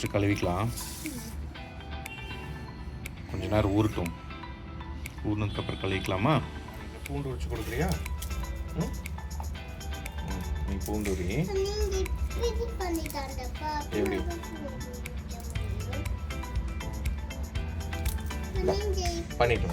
First கழுவிக்கலாம். கொஞ்ச நேரம் ஊறட்டும். ஊறினதுக்கப்புறம் கழுவிக்கலாமா? பூண்டு உரிச்சு கொடுக்குறியா? நீ பூண்டு உரி. எப்படி பண்ணிட்டு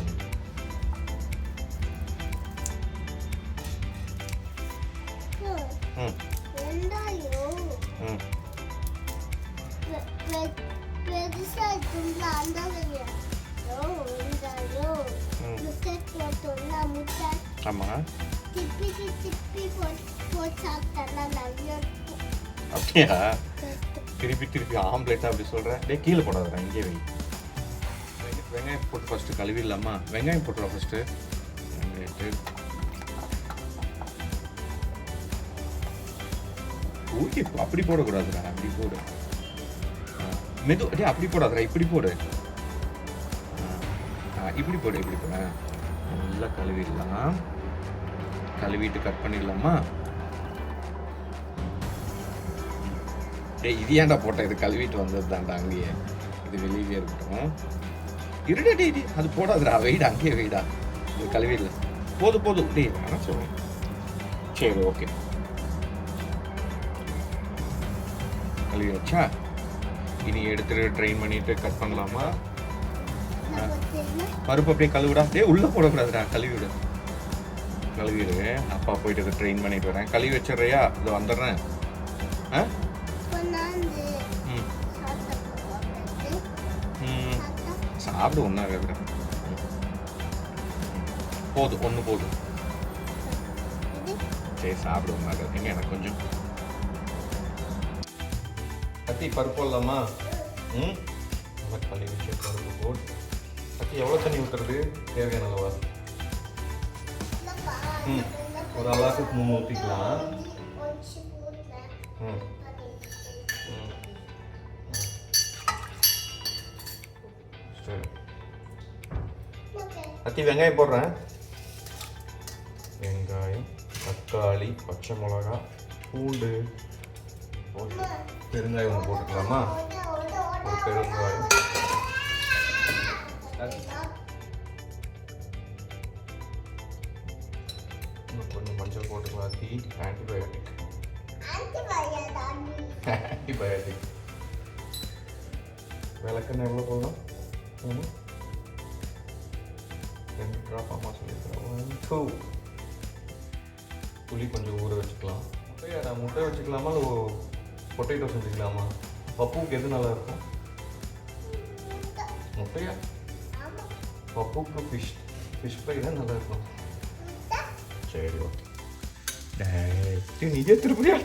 ஆமாம். அப்படியா? திருப்பி திருப்பி ஆம்லேட்டா அப்படி சொல்கிறேன். டே கீழே போடாதா, இங்கே வை. வெங்காயம் போட்டு ஃபஸ்ட்டு கழுவிடலாமா? வெங்காயம் போட்டுருவா ஃபஸ்ட்டு. ஊற்றி அப்படி போடக்கூடாதுடா, அப்படி போடு. மெது டே அப்படி போடாதடா, இப்படி போடு. இப்படி போடு, இப்படி போட. நல்லா கழுவிடலாம். கழுவிட்டு கட் பண்ணிடலாமா? டே இது ஏன்டா போட்டேன்? இது கழுவிட்டு வந்தது தான்டா, அங்கேயே. இது வெளியே இருக்கட்டும். இருடா டே, அது போடாதுடா, வெயிடா, அங்கேயே வெயிடா. இது கழுவிடல. போதும் போதும் டே, வேணாம் சொல்லுவேன். சரி ஓகே, கழுவி வச்சா இனி எடுத்துட்டு ட்ரைன் பண்ணிட்டு கட் பண்ணலாமா? பருப்பு அப்படியே கழுவிடா. டே உள்ளே போடக்கூடாதுடா, கழுவிடு. கழுவிடு. அப்பா போயிட்டு அதை ட்ரெயின் பண்ணிட்டு வரேன். கழுவி வச்சிடுறியா? இது வந்துடுறேன். சாப்பிடு, ஒன்றா கேட்குறேன். போதும், ஒன்று போதும். சரி சாப்பிடு, ஒன்றா கேட்குறீங்க. எனக்கு கொஞ்சம் கத்தி பருப்பு இல்லாமா? நல்லா கழுவி வச்சு பருப்பு போட்டு கத்தி எவ்வளோ தண்ணி ஊற்றுறது? தேவையான அளவா? ஒரு அளவுக்கு 3 ஊற்றிக்கலாம். சரி கத்தி வெங்காயம் போடுறேன். வெங்காயம், தக்காளி, பச்சை மிளகா, பூண்டு, பெருங்காயம் ஒன்று போட்டுக்கலாமா? ஒரு பெருங்காயம், கொஞ்சம் மஞ்சள் போட்டுக்கலாம். ஆன்டிபயோட்டிக் விளக்கெண்ணெய் எவ்வளோ போடணும்? 2 ட்ராப் அம்மா சொல்லியிருக்கிறேன். 2 புளி கொஞ்சம் ஊற வச்சுக்கலாம். முட்டை வச்சுக்கலாமா இல்லை பொட்டேட்டோ செஞ்சுக்கலாமா? பப்புக்கு எது நல்லா இருக்கும்? முட்டையா? பப்புக்கு ஃபிஷ் ஃப்ரை தான் நல்லா இருக்கும். சரி ஓகே. நீயே திருப்பியா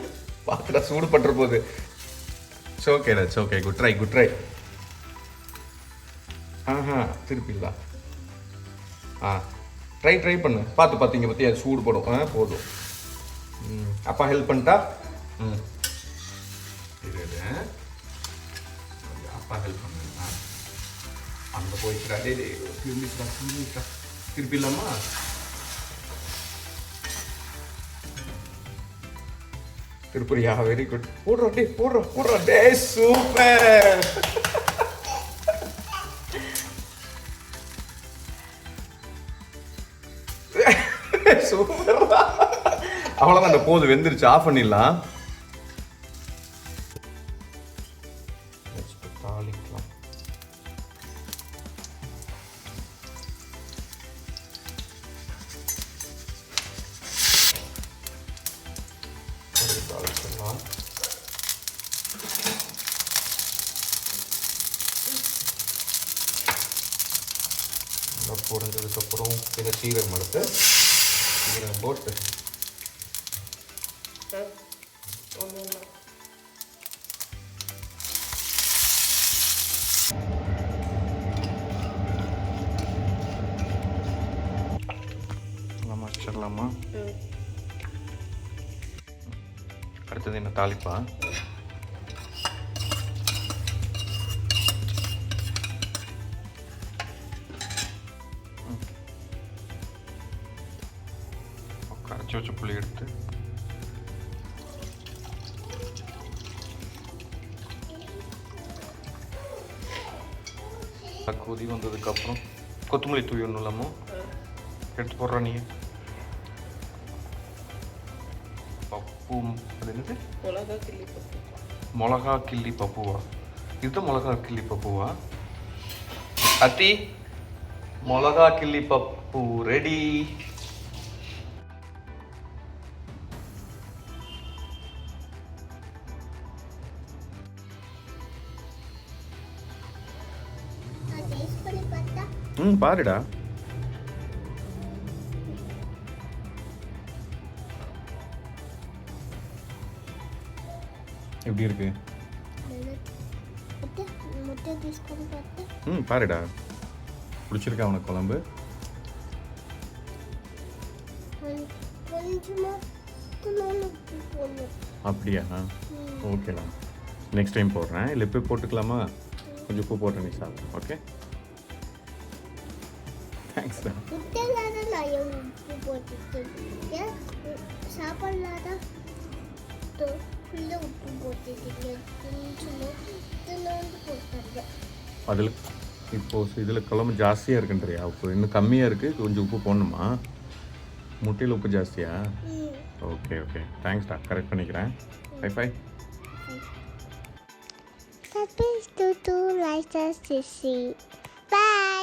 பார்த்துடா, சூடு பண்ணுற போது. இட்ஸ் ஓகேடா, it's okay. Good try, good try. திருப்பிடலாம். ட்ரை பண்ணு. பார்த்து இங்கே பற்றி அது சூடு படும். போதும். அப்பா ஹெல்ப் பண்ணிட்டா? இது அப்பா ஹெல்ப் பண்ணு. அங்கே போயிடுறா. திருப்பிடலாமா? திருப்பூரியா? Very good. போடுறோம். டே சூப்பர். சூப்பர். அவ்வளோதான், அந்த போது வெந்துருச்சு. ஆஃப் பண்ணிடலாம். தாளிக்கலாம். தாளிக்கலாம். பொரிஞ்சதுக்கப்புறம் சில சீரகம் எடுத்து சீரகம் போட்டு வச்சிடலாமா? அடுத்தது என்ன தாளிப்பா? கரைச்சி வச்ச புளி எடுத்து கொதி வந்ததுக்கப்புறம் கொத்தமல்லி தூவி ஒன்றும் இல்லாமல் எடுத்து போடுறா நீ. பப்பு அது என்னது? மிளகா கிள்ளி பப்புவா? இதுதான் மிளகா கிள்ளி பப்புவா? அத்தி மிளகா கிள்ளி பப்பு ரெடி. பாருடா. எப்படி இருக்கு? பாருடா. பிடிச்சிருக்கா உனக்கு குழம்பு? அப்படியா? ஓகேடா, நெக்ஸ்ட் டைம் போடுறேன். இல்லை இப்போ போட்டுக்கலாமா? கொஞ்சம் உப்பு போட்டு நீ சாப்பிடு. ஓகே, தேங்க்ஸ்டா. அதில் இப்போது இதில் குழம்பு ஜாஸ்தியாக இருக்குன்றியா? உப்பு இன்னும் கம்மியாக இருக்குது, கொஞ்சம் உப்பு போடணுமா? முட்டையில் உப்பு ஜாஸ்தியா? ஓகே ஓகே, தேங்க்ஸ்டா, கரெக்ட் பண்ணிக்கிறேன். Bye bye. Subscribe to LifeAsWeSeeIt. Bye.